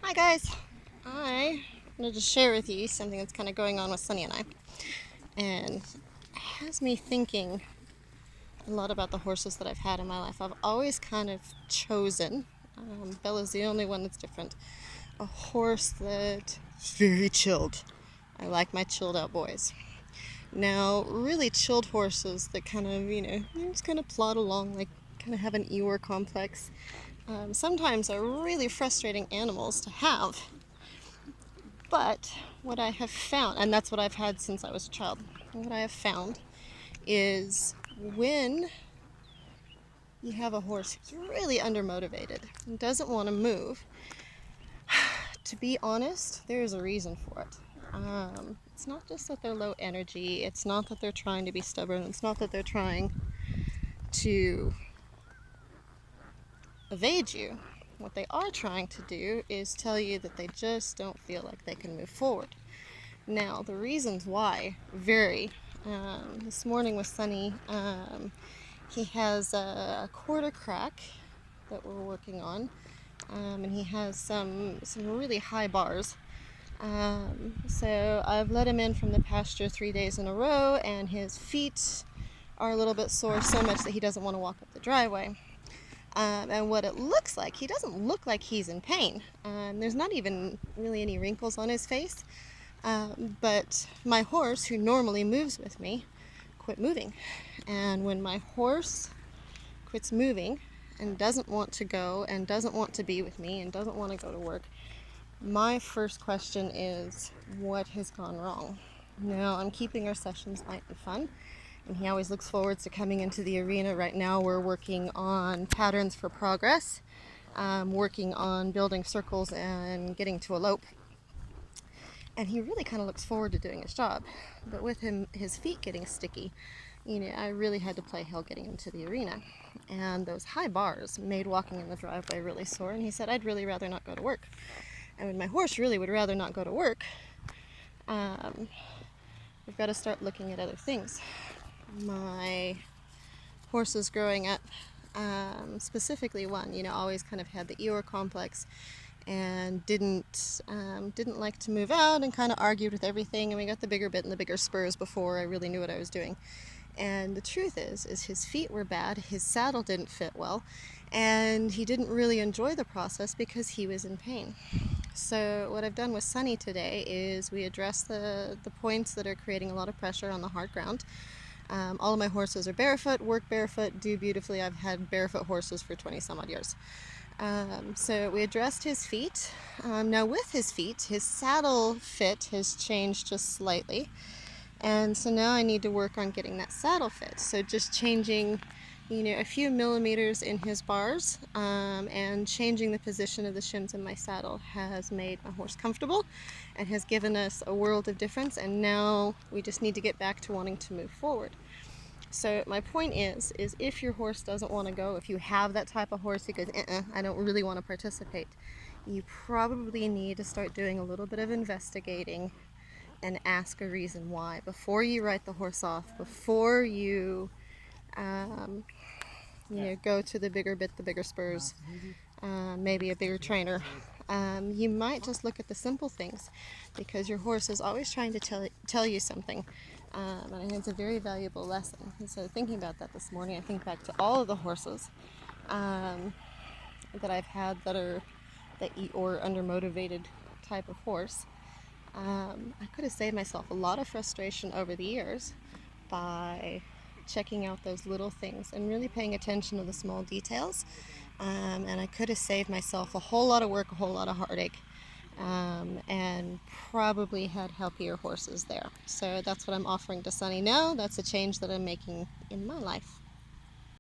Hi guys, I wanted to share with you something that's kind of going on with Sunny and I, and it has me thinking a lot about the horses that I've had in my life. I've always kind of chosen, Bella's the only one that's different, a horse that is very chilled. I like my chilled out boys. Now, really chilled horses that kind of, they just kind of plod along, like kind of have an Eeyore complex, sometimes are really frustrating animals to have. But what I have found, and that's what I've had since I was a child, what I have found is when you have a horse who's really undermotivated and doesn't want to move, to be honest, there is a reason for it. It's not just that they're low energy, it's not that they're trying to be stubborn, it's not that they're trying to evade you. What they are trying to do is tell you that they just don't feel like they can move forward. Now, the reasons why vary. This morning with Sunny, he has a quarter crack that we're working on, and he has some really high bars. So I've let him in from the pasture 3 days in a row, and his feet are a little bit sore, so much that he doesn't want to walk up the driveway. And what it looks like, he doesn't look like he's in pain. There's not even really any wrinkles on his face. But my horse, who normally moves with me, quit moving. And when my horse quits moving and doesn't want to go and doesn't want to be with me and doesn't want to go to work, my first question is, what has gone wrong? Now, I'm keeping our sessions light and fun, and he always looks forward to coming into the arena. Right now we're working on patterns for progress, working on building circles and getting to elope. And he really kind of looks forward to doing his job. But with his feet getting sticky, I really had to play hell getting him to the arena. And those high bars made walking in the driveway really sore, and he said, I'd really rather not go to work. And when my horse really would rather not go to work, we've got to start looking at other things. My horses growing up, specifically one, always kind of had the Eeyore complex and didn't like to move out and kind of argued with everything, and we got the bigger bit and the bigger spurs before I really knew what I was doing. And the truth is his feet were bad, his saddle didn't fit well, and he didn't really enjoy the process because he was in pain. So what I've done with Sunny today is we address the points that are creating a lot of pressure on the hard ground. All of my horses are barefoot, work barefoot, do beautifully. I've had barefoot horses for 20 some odd years. So we addressed his feet. Now with his feet, his saddle fit has changed just slightly. And so now I need to work on getting that saddle fit. So just changing, a few millimeters in his bars, and changing the position of the shims in my saddle has made my horse comfortable and has given us a world of difference. And now we just need to get back to wanting to move forward. So my point is if your horse doesn't want to go, if you have that type of horse who goes, I don't really want to participate, you probably need to start doing a little bit of investigating and ask a reason why before you write the horse off, before you, go to the bigger bit, the bigger spurs, maybe a bigger trainer. You might just look at the simple things, because your horse is always trying to tell you something. And I think it's a very valuable lesson. And so thinking about that this morning, I think back to all of the horses that I've had that eat or undermotivated type of horse. I could have saved myself a lot of frustration over the years by checking out those little things and really paying attention to the small details. And I could have saved myself a whole lot of work, a whole lot of heartache, and probably had healthier horses there. So that's what I'm offering to Sunny now. That's a change that I'm making in my life.